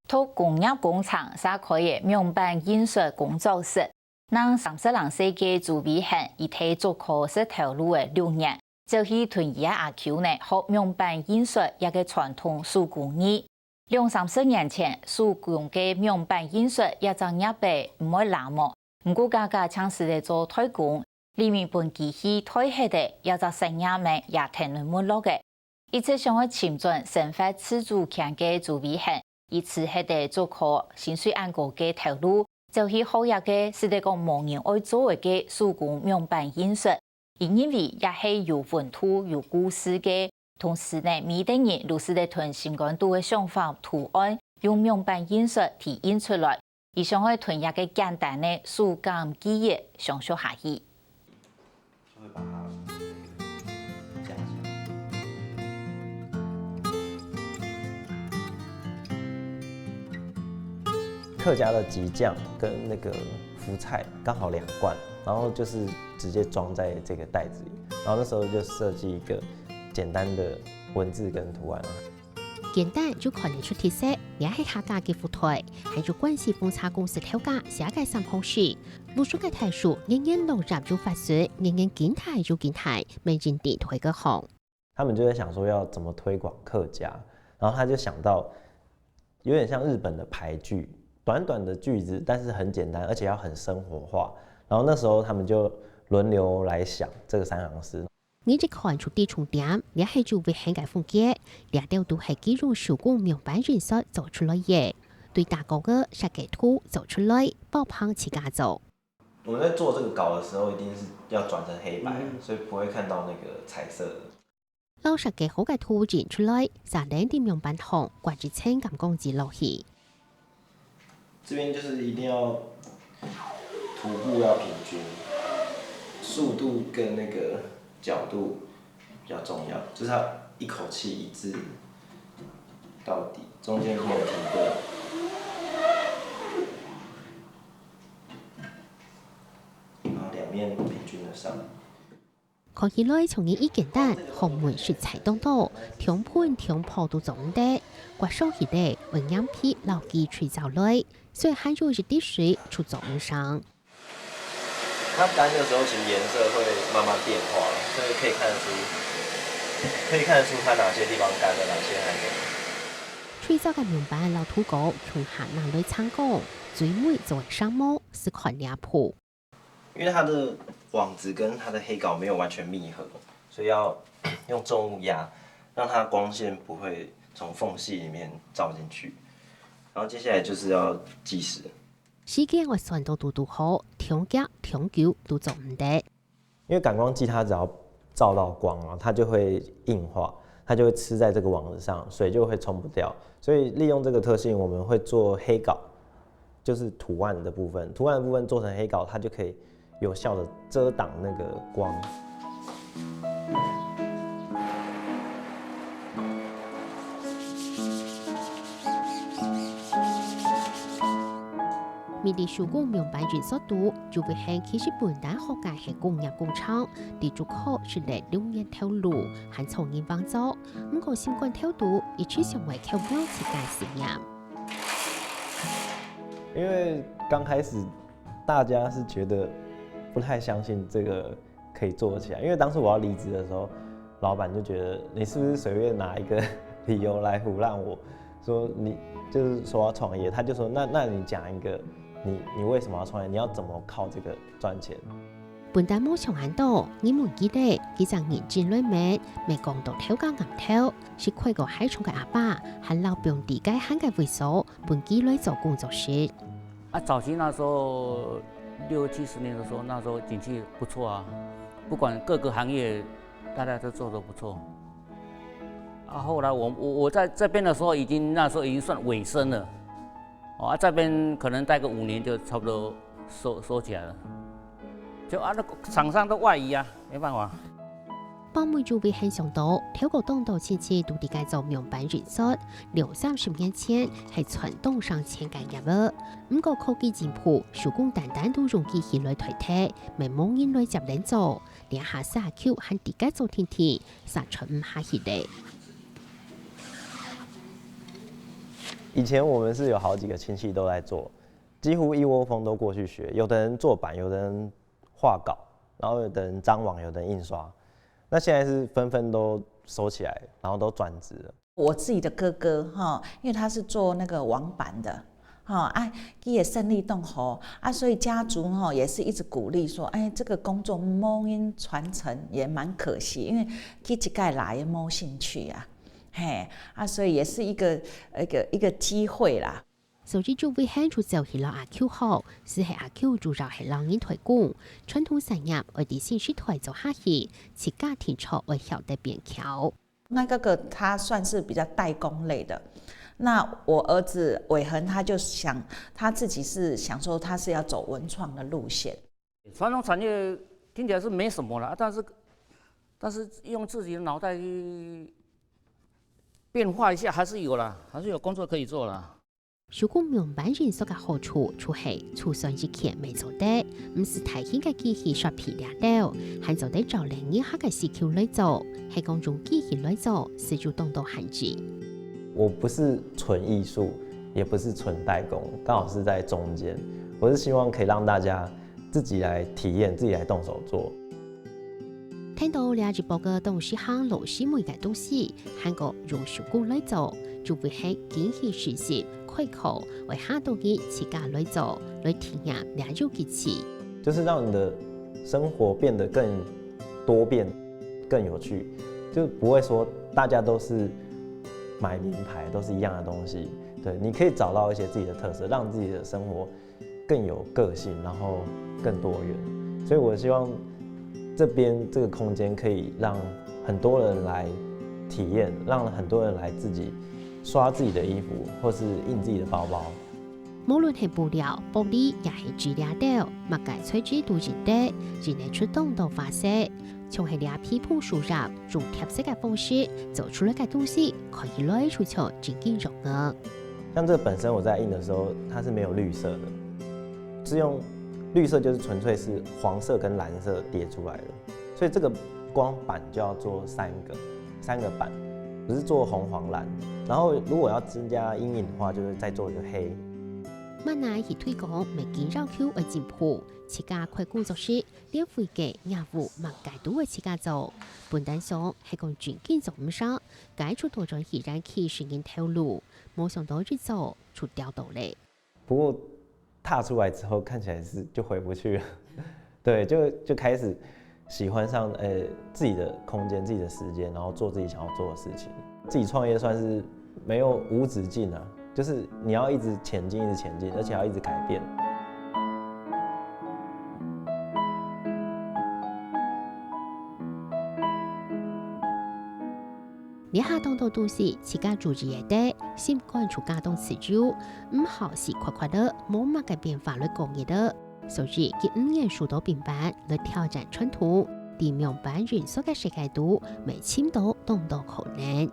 托工业工厂所开的名版印刷工作室，让30世纪朱伟汉以提做科室投入的6年，就去屯伊阿球呢学名版印刷一个传统手工艺。20-30年前，手工嘅名版印刷一张业备唔会那么，唔过家家尝试嚟做推广，里面本机器推起的一只生意名也停了没落嘅。一直想要前进生活自主权嘅朱伟汉。以此系的做课，薪水按个嘅投入，就去学一个是得讲无人爱做嘅手工名版印刷，因为也系有本土有故事嘅，同时呢，每个人都是在囤新感度嘅想法图案，用名版印刷体现出来，而想去囤一个简单的手工技艺，享受下去。客家的鸡酱跟那个福菜刚好2罐，然后就是直接装在这个袋子里，然后那时候就设计一个简单的文字跟图案。简单就可能出特色，也係客家嘅福台，係做關係風茶公司挑價寫嘅新方式。無數嘅台數，人人落入就發水，人人見台就見台，沒人地推個行。他們就在想說要怎麼推廣客家，然後他就想到有點像日本的牌句。短短的句子，但是很简单，而且要很生活化。然后那时候他们就轮流来想这个3行诗。你只看出地重點，也係做為很嘅風格，兩條都係基於手工名版印刷做出來嘅，對大個嘅設計圖做出來，爆棚起家做。我們在做這個稿的時候，一定是要轉成黑白，所以不會看到那個彩色的。老設計好嘅圖展出來，撒兩啲名版紅，掛住青咁公字落去。這邊就是一定要塗布要平均，速度跟那個角度比較重要，就是它一口氣一致到底，中間沒有停過，然後兩面平均的上。看起來從一簡單，紅門食材當道，條盤條鋪都做唔得，刮手起嚟營養皮老機吹走來。所以還有一滴水出走路上。它乾的時候，其實顏色會慢慢變化，所以可以看得出它哪些地方乾了，哪些還沒。吹走嘅名版老土稿，從下拿來參考，最尾作為上模是看臉譜。因為它的網子跟它的黑稿沒有完全密合，所以要用重物壓，讓它光線不會從縫隙裡面照進去。然後接下來就是要計時。時間我算到都好，調夾調久都做唔得。因為感光劑它只要照到光啊，它就會硬化，它就會黐在這個網子上，水就會沖不掉。所以利用這個特性，我們會做黑稿，就是圖案的部分。圖案的部分做成黑稿，它就可以有效的遮擋那個光。面對手工名版印刷度，就會係其實本單學界係工業工廠，地主科是嚟6年投入，還從研發做，唔過新冠跳度一直成為巧妙設計實驗。因為剛開始大家是覺得不太相信這個可以做起來，因為當時我要離職的時候，老闆就覺得你是不是隨便拿一個理由來唬爛我，說你就是說要創業，他就說那你講一個。你為什麼要創業？你要怎麼靠這個賺錢？本單冇上眼到，你們記得幾隻年戰裏面，未講到挑價硬挑，是虧個海從嘅阿爸，還老表弟嘅喊嘅為數，本機來做工作室。早期那時候60、70年的時候，那時候景氣不錯啊，不管各個行業，大家都做得不錯。後來我在這邊的時候，那時候已經算尾聲了。這邊可能待個5年就差不多收起來了，就那廠商都外移啊，沒辦法。幫妹就會很想到，挑個當道親戚都地改造名版印刷，20-30年前係傳統上前間業務，唔過科技進步，手工單單都容易起來推替，未冇人來接領做，連下沙橋和地改造天天，殺出唔下去嚟。以前我们是有好几个亲戚都在做，几乎一窝蜂都过去学。有的人做板，有的人画稿，然后有的人张网，有的人印刷。那现在是纷纷都收起来，然后都转职了。我自己的哥哥哈，因为他是做那个网板的。他也胜利动吼所以家族也是一直鼓励说，这个工作没因传承也蛮可惜，因为一概来也没兴趣所以也是一个机会啦。所以就为喊出走起了阿 Q 后，是系阿 Q 主要系让人推广传统产业，而啲新式推做下去，自家庭操而晓得变巧。那个他算是比较代工类的。那我儿子伟恒他就想，他自己是想说他是要走文创的路线。传统产业听起来是没什么了，但是用自己的脑袋去变化一下还是有啦，还是有工作可以做啦。如果明白人所嘅好处，就係出生之前未做得，唔是提起嘅機器刷皮了了，係做得找另一下嘅 CQ 來做，係講用機器來做，是就動到限制。我不是纯艺术，也不是纯代工，刚好是在中间。我是希望可以让大家自己来体验，自己来动手做。聽到了一部嘅東西行老師每嘅東西，韓國用手工來做，就會係機器實習開口為下到嘅自家來做，來體驗了有機器。就是讓你的生活變得更多變、更有趣，就不會說大家都是買名牌都是一樣的東西，對，你可以找到一些自己的特色，讓自己的生活更有個性，然後更多元。所以我希望這邊這個空間可以讓很多人來體驗，讓很多人來自己刷自己的衣服，或是印自己的包包。無論係布料、玻璃，也係質料到，物嘅材質都認得，只能出動到發色。從係兩批鋪輸入，用貼色嘅方式做出來嘅東西，可以攞出去經濟融合。像這個本身我在印的時候，它是沒有綠色的，是用綠色就是純粹是黃色跟藍色疊出來的，所以這個光板就要做三個板，不是做紅黃藍。然後如果要增加陰影的話，就是再做一個黑。乜乃係推廣未見繞口嘅店鋪，自家開工作室，連會嘅業務物解都會自家做。本單上係講轉建做唔少，解出多咗依然期實現透露，冇想到日做出掉到嚟。不過踏出來之後，看起來是就回不去了，對，就開始喜歡上自己的空間、自己的時間，然後做自己想要做的事情。自己創業算是沒有無止境啊。就是你要一直前進，一直前進，而且要一直改變。你下當到都市，自家住住嘢的，先關注家當持久，唔好是快快的，冇乜嘅變化來講嘢的。所以佢5年數到變版來挑戰傳統，地面版元素嘅世界度，未簽到動到可能。